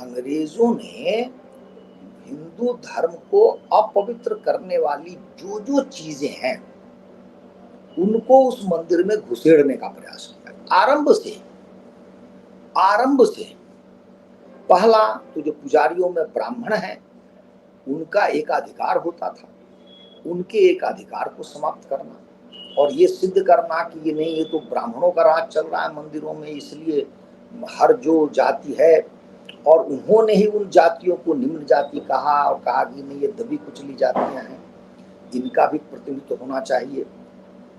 अंग्रेजों ने हिंदू धर्म को अपवित्र करने वाली जो जो चीजें हैं उनको उस मंदिर में घुसेड़ने का प्रयास किया। आरंभ से पहला तो जो पुजारियों में ब्राह्मण हैं उनका एकाधिकार होता था, उनके एकाधिकार को समाप्त करना और ये सिद्ध करना कि ये नहीं, ये तो ब्राह्मणों का राज चल रहा है मंदिरों में, इसलिए हर जो जाति है, और उन्होंने ही उन जातियों को निम्न जाति कहा और कहा कि नहीं ये दबी कुचली जातियां हैं, इनका भी प्रतिनिधित्व होना चाहिए।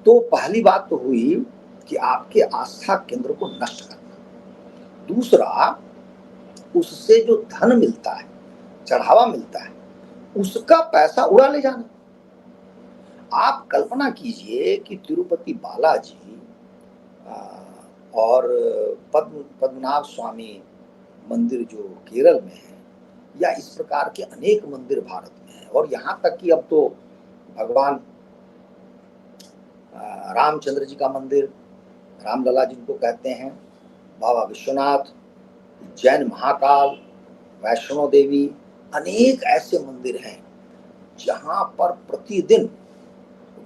तो पहली बात तो हुई कि आपके आस्था केंद्र को नष्ट करना। दूसरा, उससे जो धन मिलता है, चढ़ावा मिलता है, उसका पैसा उड़ा ले जाना। आप कल्पना कीजिए कि तिरुपति बालाजी और पद्मनाभ स्वामी मंदिर जो केरल में है, या इस प्रकार के अनेक मंदिर भारत में हैं, और यहाँ तक कि अब तो भगवान रामचंद्र जी का मंदिर, रामलला जिनको कहते हैं, बाबा विश्वनाथ, जैन महाकाल, वैष्णो देवी, अनेक ऐसे मंदिर हैं जहाँ पर प्रतिदिन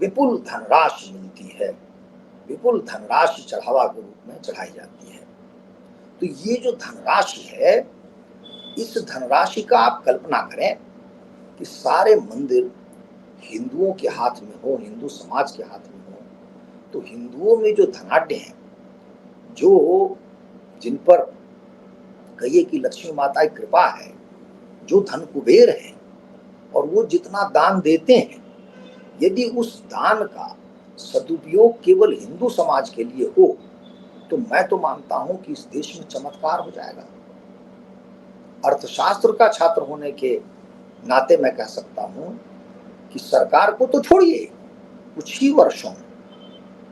विपुल धनराशि मिलती है, विपुल धनराशि चढ़ावा के रूप में चढ़ाई जाती है। तो ये जो धनराशि है, इस धनराशि का आप कल्पना करें कि सारे मंदिर हिंदुओं के हाथ में हो, हिंदू समाज के हाथ में हो, तो हिंदुओं में जो धनाढ्य हैं, जो जिन पर कहिए कि लक्ष्मी माता की कृपा है, जो धन कुबेर है, और वो जितना दान देते हैं, यदि उस दान का सदुपयोग केवल हिंदू समाज के लिए हो तो मैं तो मानता हूं कि इस देश में चमत्कार हो जाएगा। अर्थशास्त्र का छात्र होने के नाते मैं कह सकता हूं कि सरकार को तो छोड़िए, कुछ ही वर्षों में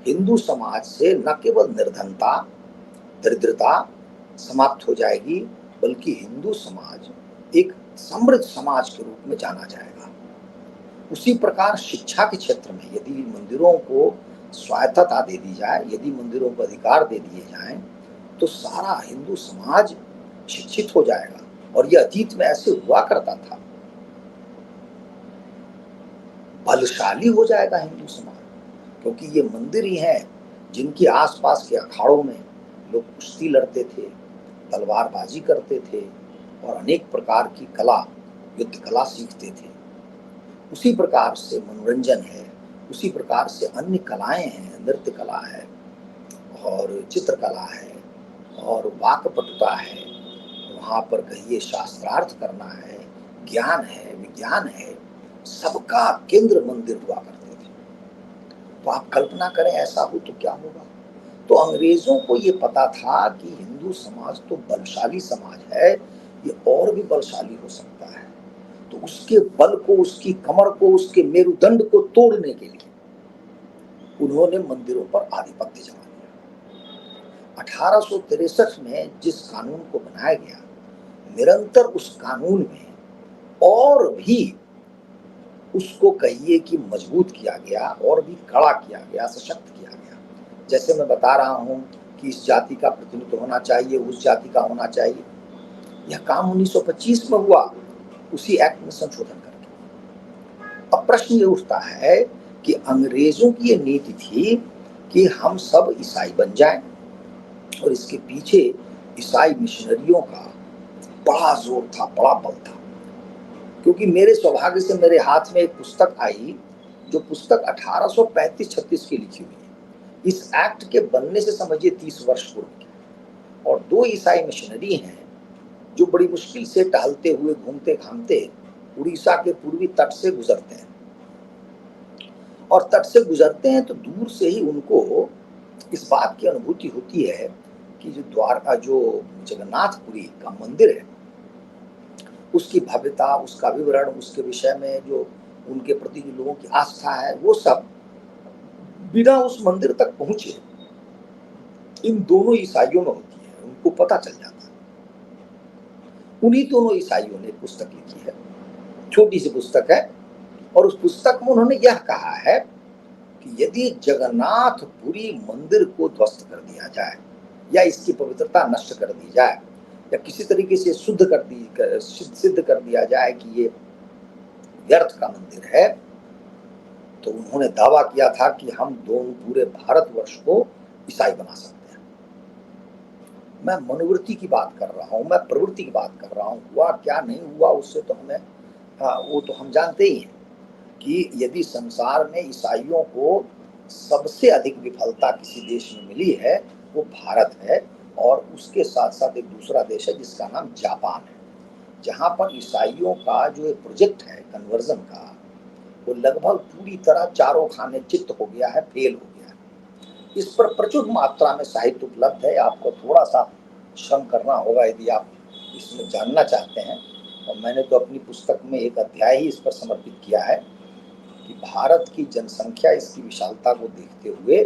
हिंदू समाज से न केवल निर्धनता, दरिद्रता समाप्त हो जाएगी, बल्कि हिंदू समाज एक समृद्ध समाज के रूप में जाना जाएगा। उसी प्रकार शिक्षा के क्षेत्र में यदि मंदिरों को स्वायत्तता दे दी जाए, यदि मंदिरों को अधिकार दे दिए जाएं, तो सारा हिंदू समाज शिक्षित हो जाएगा। और यह अतीत में ऐसे हुआ करता था, बलशाली हो जाएगा हिंदू समाज, क्योंकि ये मंदिर ही हैं जिनके आसपास के अखाड़ों में लोग कुश्ती लड़ते थे, तलवारबाजी करते थे और अनेक प्रकार की कला, युद्ध कला सीखते थे। उसी प्रकार से मनोरंजन है, उसी प्रकार से अन्य कलाएं हैं, नृत्य कला है और चित्रकला है और वाक्पटुता है, वहाँ पर कहिए शास्त्रार्थ करना है, ज्ञान है, विज्ञान है, सबका केंद्र मंदिर हुआ करते थे। तो आप कल्पना करें ऐसा हो तो क्या होगा। तो अंग्रेजों को ये पता था कि हिंदू समाज तो बलशाली समाज है, ये और भी बलशाली हो सकता है, तो उसके बल को, उसकी कमर को, उसके मेरुदंड को तोड़ने के लिए उन्होंने मंदिरों पर आधिपत्य जमा लिया। 1863 में जिस कानून को बनाया गया, निरंतर उस कानून में और भी उसको कहिए कि मजबूत किया गया और भी कड़ा किया गया, सशक्त किया गया। जैसे मैं बता रहा हूं कि इस जाति का प्रतिनिधित्व होना चाहिए, उस जाति का होना चाहिए, यह काम 1925 में हुआ, उसी एक्ट में संशोधन करके। अब प्रश्न ये उठता है कि अंग्रेजों की ये नीति थी कि हम सब ईसाई बन जाएं, और इसके पीछे ईसाई मिशनरियों का बड़ा जोर था, बड़ा बल था। क्योंकि मेरे सौभाग्य से मेरे हाथ में एक पुस्तक आई, जो पुस्तक 1835-36 की लिखी हुई है, इस एक्ट के बनने से समझिए 30 वर्ष पूर्व की, और दो ईसाई मिशनरी हैं जो बड़ी मुश्किल से टहलते हुए, घूमते घामते उड़ीसा के पूर्वी तट से गुजरते हैं, और तट से गुजरते हैं तो दूर से ही उनको इस बात की अनुभूति होती है कि जो द्वारका, जो जगन्नाथपुरी का मंदिर है, उसकी भव्यता, उसका विवरण, उसके विषय में जो उनके प्रति जो लोगों की आस्था है, वो सब बिना उस मंदिर तक पहुंचे इन दोनों ईसाइयों में होती है, उनको पता चल जाता है। उन्हीं दोनों ईसाइयों ने पुस्तक लिखी है, छोटी सी पुस्तक है, और उस पुस्तक में उन्होंने यह कहा है कि यदि जगन्नाथपुरी मंदिर को ध्वस्त कर दिया जाए या इसकी पवित्रता नष्ट कर दी जाए, या किसी तरीके से सिद्ध कर दिया जाए कि ये व्यर्थ का मंदिर है, तो उन्होंने दावा किया था कि हम दोनों पूरे भारतवर्ष को ईसाई बना सकते हैं। मैं मनोवृत्ति की बात कर रहा हूँ, मैं प्रवृत्ति की बात कर रहा हूँ। हुआ क्या नहीं हुआ उससे तो हमें वो तो हम जानते ही हैं कि यदि संसार में ईसाइयों को सबसे अधिक विफलता किसी देश में मिली है वो भारत है, और उसके साथ साथ एक दूसरा देश है जिसका नाम जापान है, जहाँ पर ईसाइयों का जो एक प्रोजेक्ट है कन्वर्जन का, वो लगभग पूरी तरह चारों खाने चित्त हो गया है, फेल हो गया है। इस पर प्रचुर मात्रा में साहित्य उपलब्ध है, आपको थोड़ा सा श्रम करना होगा यदि आप इसमें जानना चाहते हैं। और मैंने तो अपनी पुस्तक में एक अध्याय ही इस पर समर्पित किया है कि भारत की जनसंख्या, इसकी विशालता को देखते हुए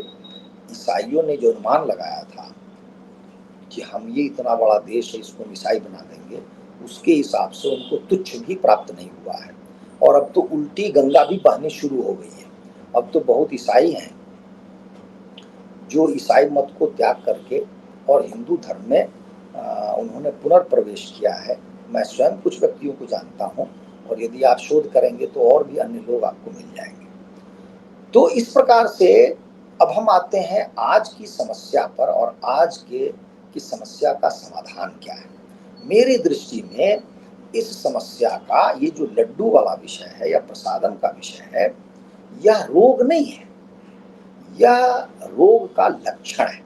ईसाइयों ने जो अनुमान लगाया था कि हम ये इतना बड़ा देश है, इसको ईसाई बना देंगे, उसके हिसाब से उनको तुच्छ भी प्राप्त नहीं हुआ है। और अब तो उल्टी गंगा भी बहनी शुरू हो गई है। अब तो बहुत ईसाई हैं जो ईसाई मत को त्याग करके और हिंदू धर्म में उन्होंने पुनर्प्रवेश किया है। मैं स्वयं कुछ व्यक्तियों को जानता हूँ, और यदि आप शोध करेंगे तो और भी अन्य लोग आपको मिल जाएंगे। तो इस प्रकार से अब हम आते हैं आज की समस्या पर, और आज की समस्या का समाधान क्या है। मेरी दृष्टि में इस समस्या का ये जो लड्डू वाला विषय है या प्रसादम का विषय है, यह रोग नहीं है, यह रोग का लक्षण है।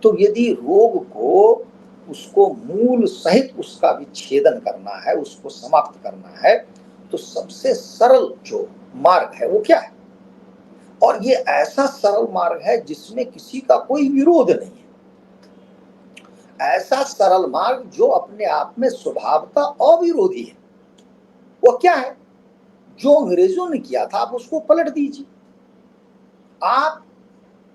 तो यदि रोग को, उसको मूल सहित उसका विच्छेदन करना है, उसको समाप्त करना है, तो सबसे सरल जो मार्ग है वो क्या है? और ये ऐसा सरल मार्ग है जिसमें किसी का कोई विरोध नहीं है, ऐसा सरल मार्ग जो अपने आप में स्वभावतः अविरोधी है। वो क्या है? जो अंग्रेजों ने किया था आप उसको पलट दीजिए, आप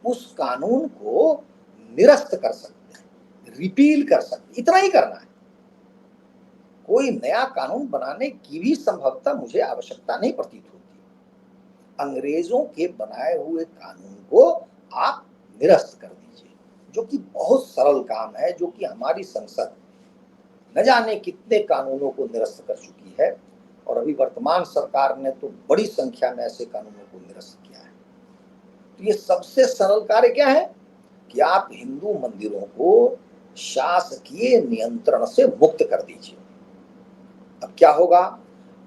उस कानून को निरस्त कर सकते हैं, रिपील कर सकते हैं, इतना ही करना है। कोई नया कानून बनाने की भी संभवतः मुझे आवश्यकता नहीं प्रतीत होती। अंग्रेजों के बनाए हुए कानून को आप निरस्त कर दीजिए, जो कि बहुत सरल काम है, जो कि हमारी संसद न जाने कितने कानूनों को निरस्त कर चुकी है, और अभी वर्तमान सरकार ने तो बड़ी संख्या में ऐसे कानूनों को निरस्त किया है। तो ये सबसे सरल कार्य क्या है कि आप हिंदू मंदिरों को शासकीय नियंत्रण से मुक्त कर दीजिए। अब क्या होगा?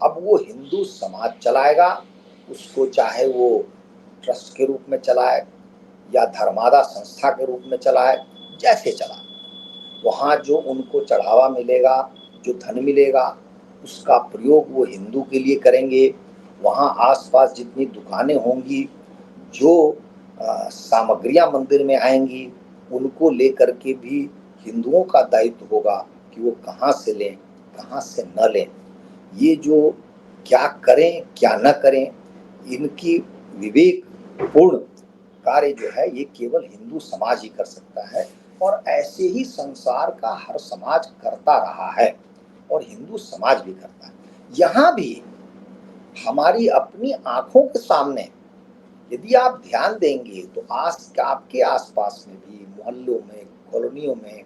अब वो हिंदू समाज चलाएगा, उसको चाहे वो ट्रस्ट के रूप में चलाए या धर्मादा संस्था के रूप में चलाए, जैसे चलाए। वहाँ जो उनको चढ़ावा मिलेगा, जो धन मिलेगा, उसका प्रयोग वो हिंदू के लिए करेंगे। वहाँ आसपास जितनी दुकानें होंगी, जो सामग्रियाँ मंदिर में आएंगी, उनको लेकर के भी हिंदुओं का दायित्व होगा कि वो कहाँ से लें, कहाँ से न लें। ये जो क्या करें क्या न करें, इनकी विवेकपूर्ण कार्य जो है ये केवल हिंदू समाज ही कर सकता है, और ऐसे ही संसार का हर समाज करता रहा है और हिंदू समाज भी करता है। यहाँ भी हमारी अपनी आंखों के सामने यदि आप ध्यान देंगे तो आपके आसपास में भी, मोहल्लों में, कॉलोनियों में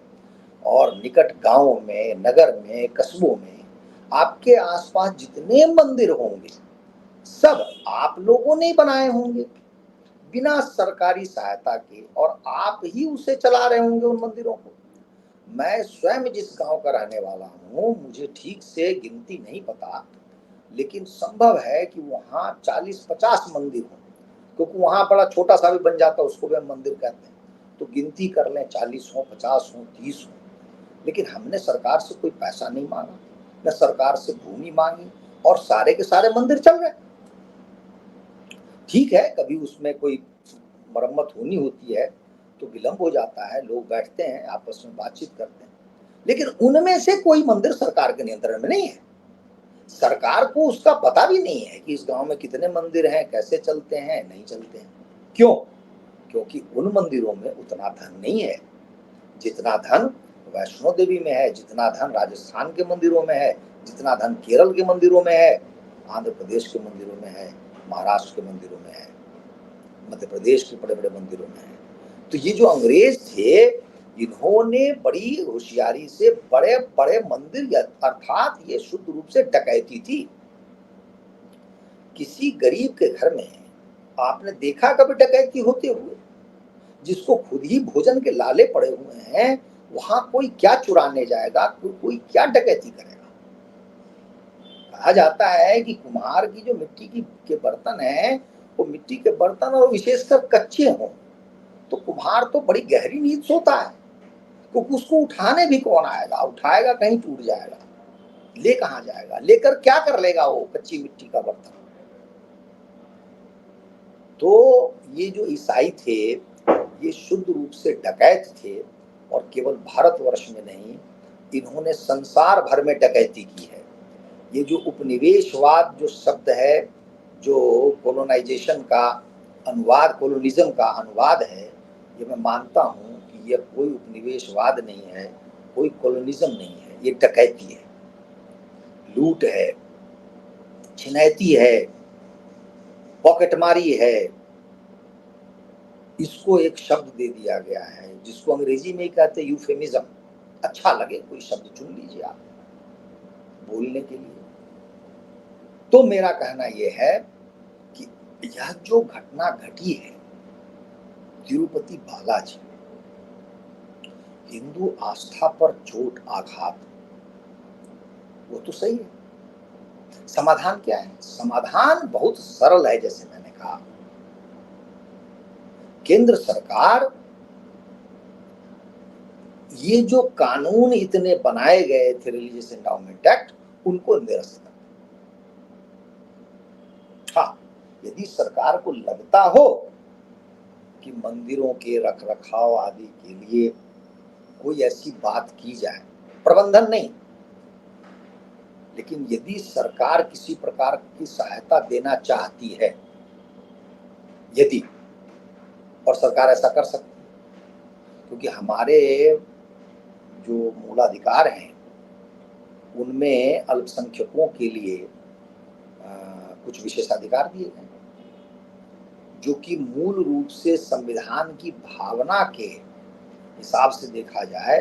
और निकट गांवों में, नगर में, कस्बों में, आपके आसपास जितने मंदिर होंगे सब आप लोगों ने बनाए होंगे बिना सरकारी सहायता के, और आप ही उसे चला रहे होंगे उन मंदिरों को। मैं स्वयं जिस गांव का रहने वाला हूँ, मुझे ठीक से गिनती नहीं पता, लेकिन संभव है कि वहाँ 40-50 मंदिर हों, क्योंकि वहाँ बड़ा छोटा सा भी बन जाता है उसको भी हम मंदिर कहते हैं। तो गिनती कर लें 40 हो, 50 हो, 30 हो, लेकिन हमने सरकार से कोई पैसा नहीं मांगा, न सरकार से भूमि मांगी, और सारे के सारे मंदिर चल रहे। ठीक है, कभी उसमें कोई मरम्मत होनी होती है तो विलंब हो जाता है, लोग बैठते हैं आपस में बातचीत करते हैं, लेकिन उनमें से कोई मंदिर सरकार के नियंत्रण में नहीं है। सरकार को उसका पता भी नहीं है कि इस गांव में कितने मंदिर हैं, कैसे चलते हैं, नहीं चलते हैं। क्यों? क्योंकि उन मंदिरों में उतना धन नहीं है जितना धन वैष्णो देवी में है, जितना धन राजस्थान के मंदिरों में है, जितना धन केरल के मंदिरों में है, आंध्र प्रदेश के मंदिरों में है, महाराष्ट्र के मंदिरों में है, मध्य प्रदेश के बड़े बड़े मंदिरों में है। तो ये जो अंग्रेज थे इन्होंने बड़ी होशियारी से बड़े बड़े मंदिर अर्थात ये शुद्ध रूप से डकैती थी। किसी गरीब के घर में आपने देखा कभी डकैती होते हुए? जिसको खुद ही भोजन के लाले पड़े हुए हैं, वहां कोई क्या चुराने जाएगा, कोई क्या डकैती करेगा? कहा जाता है कि कुम्हार की जो मिट्टी की के बर्तन है, वो मिट्टी के बर्तन और विशेषकर कच्चे हों, तो कुम्हार तो बड़ी गहरी नींद सोता है, क्योंकि उसको उठाने भी कौन आएगा? उठाएगा कहीं टूट जाएगा, ले कहाँ जाएगा? लेकर क्या कर लेगा वो कच्ची मिट्टी का बर्तन? तो ये जो ईसाई थे, ये शुद्ध रूप से डकैत थे, और केवल भारतवर्ष में नहीं, इन्होंने संसार भर में डकैती की है। ये जो उपनिवेशवाद जो शब्द है, जो कोलोनाइजेशन का अनुवाद, कोलोनिज्म का अनुवाद है, ये मैं मानता हूँ कि यह कोई उपनिवेशवाद नहीं है, कोई कोलोनिज्म नहीं है, ये डकैती है, लूट है, छिनैती है, पॉकेटमारी है। इसको एक शब्द दे दिया गया है, जिसको अंग्रेजी में कहते हैं यूफेमिज्म। अच्छा लगे कोई शब्द चुन लीजिए आप बोलने के लिए। तो मेरा कहना यह है कि यह जो घटना घटी है तिरुपति बालाजी, हिंदू आस्था पर चोट आघात, वो तो सही है। समाधान क्या है? समाधान बहुत सरल है। जैसे मैंने कहा, केंद्र सरकार ये जो कानून इतने बनाए गए थे, रिलीजियस एंडाउमेंट एक्ट, उनको निरस्त कर। हाँ, यदि सरकार को लगता हो कि मंदिरों के रखरखाव आदि के लिए कोई ऐसी बात की जाए, प्रबंधन नहीं, लेकिन यदि सरकार किसी प्रकार की सहायता देना चाहती है, यदि, और सरकार ऐसा कर सकती है, क्योंकि हमारे जो मूलाधिकार हैं उनमें अल्पसंख्यकों के लिए कुछ विशेषाधिकार दिए गए, जो कि मूल रूप से संविधान की भावना के हिसाब से देखा जाए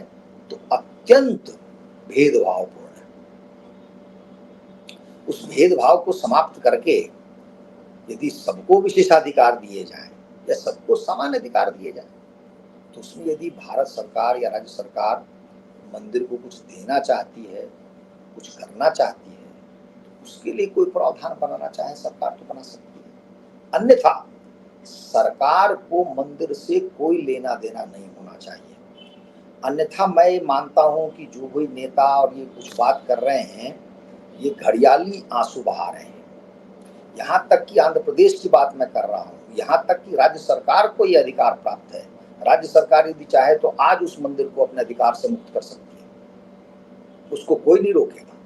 तो अत्यंत भेदभावपूर्ण है। उस भेदभाव को समाप्त करके यदि सबको विशेषाधिकार दिए जाए या सबको समान अधिकार दिए जाए, तो उसमें यदि भारत सरकार या राज्य सरकार मंदिर को कुछ देना चाहती है, कुछ करना चाहती है, तो उसके लिए कोई प्रावधान बनाना चाहे सरकार तो बना सकती है। अन्यथा सरकार को मंदिर से कोई लेना देना नहीं होना चाहिए। अन्यथा मैं ये मानता हूं कि जो कोई नेता और ये कुछ बात कर रहे हैं, ये घड़ियाली आंसू बहा रहे हैं। यहाँ तक कि आंध्र प्रदेश की बात मैं कर रहा हूँ, यहाँ तक कि राज्य सरकार को ये अधिकार प्राप्त है। राज्य सरकार यदि चाहे तो आज उस मंदिर को अपने अधिकार से मुक्त कर सकती है, उसको कोई नहीं रोकेगा।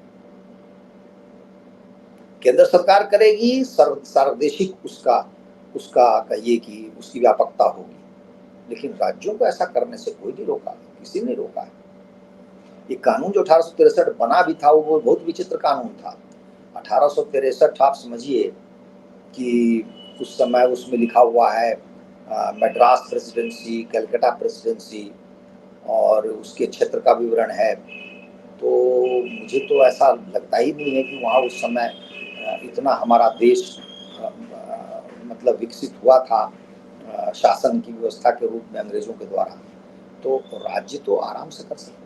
केंद्र सरकार करेगी, सार्वदेशिक उसका उसका कहिए कि उसकी व्यापकता होगी, लेकिन राज्यों को ऐसा करने से कोई नहीं रोका, किसी ने रोका है। ये कानून जो 1863 बना भी था, वो बहुत विचित्र कानून था। 1863 आप समझिए कि उस समय उसमें लिखा हुआ है मद्रास प्रेसिडेंसी, कलकत्ता प्रेसिडेंसी, और उसके क्षेत्र का विवरण है। तो मुझे तो ऐसा लगता ही नहीं है कि वहाँ उस समय इतना हमारा देश मतलब विकसित हुआ था शासन की व्यवस्था के रूप में अंग्रेजों के द्वारा। तो राज्य तो आराम से कर सकते हैं।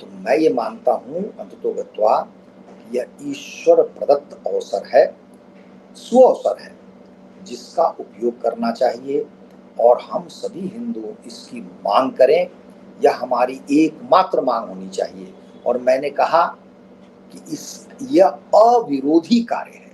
तो मैं ये मानता हूँ अंततोगत्वा यह ईश्वर प्रदत्त अवसर है, सुअवसर है, जिसका उपयोग करना चाहिए, और हम सभी हिंदू इसकी मांग करें। यह हमारी एकमात्र मांग होनी चाहिए। और मैंने कहा कि यह अविरोधी कार्य है।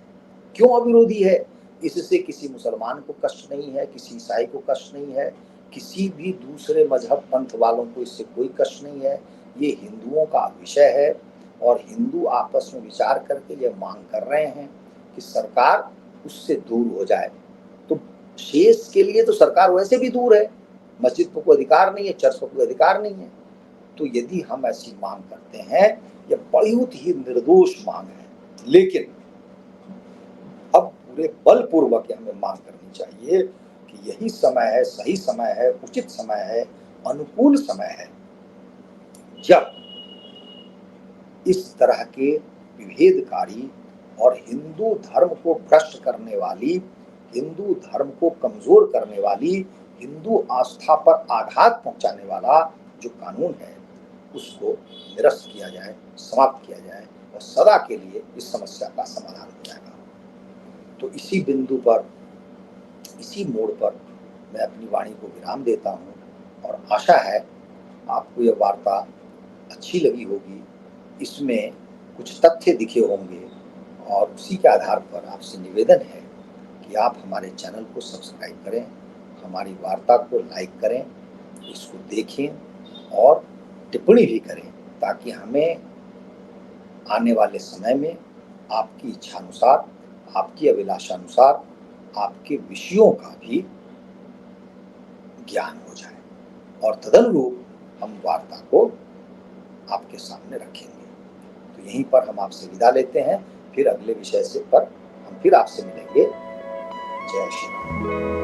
क्यों अविरोधी है? इससे किसी मुसलमान को कष्ट नहीं है, किसी ईसाई को कष्ट नहीं है, किसी भी दूसरे मजहब पंथ वालों को इससे कोई कष्ट नहीं है। ये हिंदुओं का विषय है, और हिंदू आपस में विचार करके ये मांग कर रहे हैं कि सरकार उससे दूर हो जाए। तो शेष के लिए तो सरकार वैसे भी दूर है, मस्जिद पर कोई अधिकार नहीं है, चर्च पर कोई अधिकार नहीं है। तो यदि हम ऐसी मांग करते हैं, यह बहुत ही निर्दोष मांग है, लेकिन अब पूरे बलपूर्वक हमें मांग करनी चाहिए कि यही समय है, सही समय है, उचित समय है, अनुकूल समय है, जब इस तरह के विभेदकारी और हिंदू धर्म को भ्रष्ट करने वाली, हिंदू धर्म को कमजोर करने वाली, हिंदू आस्था पर आघात पहुंचाने वाला जो कानून है उसको निरस्त किया जाए, समाप्त किया जाए और सदा के लिए इस समस्या का समाधान हो जाएगा। तो इसी बिंदु पर, इसी मोड़ पर मैं अपनी वाणी को विराम देता हूँ और आशा है आपको यह वार्ता अच्छी लगी होगी। इसमें कुछ तथ्य दिखे होंगे और उसी के आधार पर आपसे निवेदन है कि आप हमारे चैनल को सब्सक्राइब करें, हमारी वार्ता को लाइक करें, इसको देखें और टिप्पणी भी करें, ताकि हमें आने वाले समय में आपकी इच्छानुसार, आपकी अभिलाषानुसार आपके विषयों का भी ज्ञान हो जाए और तदनुरूप हम वार्ता को आपके सामने रखेंगे। तो यहीं पर हम आपसे विदा लेते हैं, फिर अगले विषय से पर हम फिर आपसे मिलेंगे। जय श्री राम।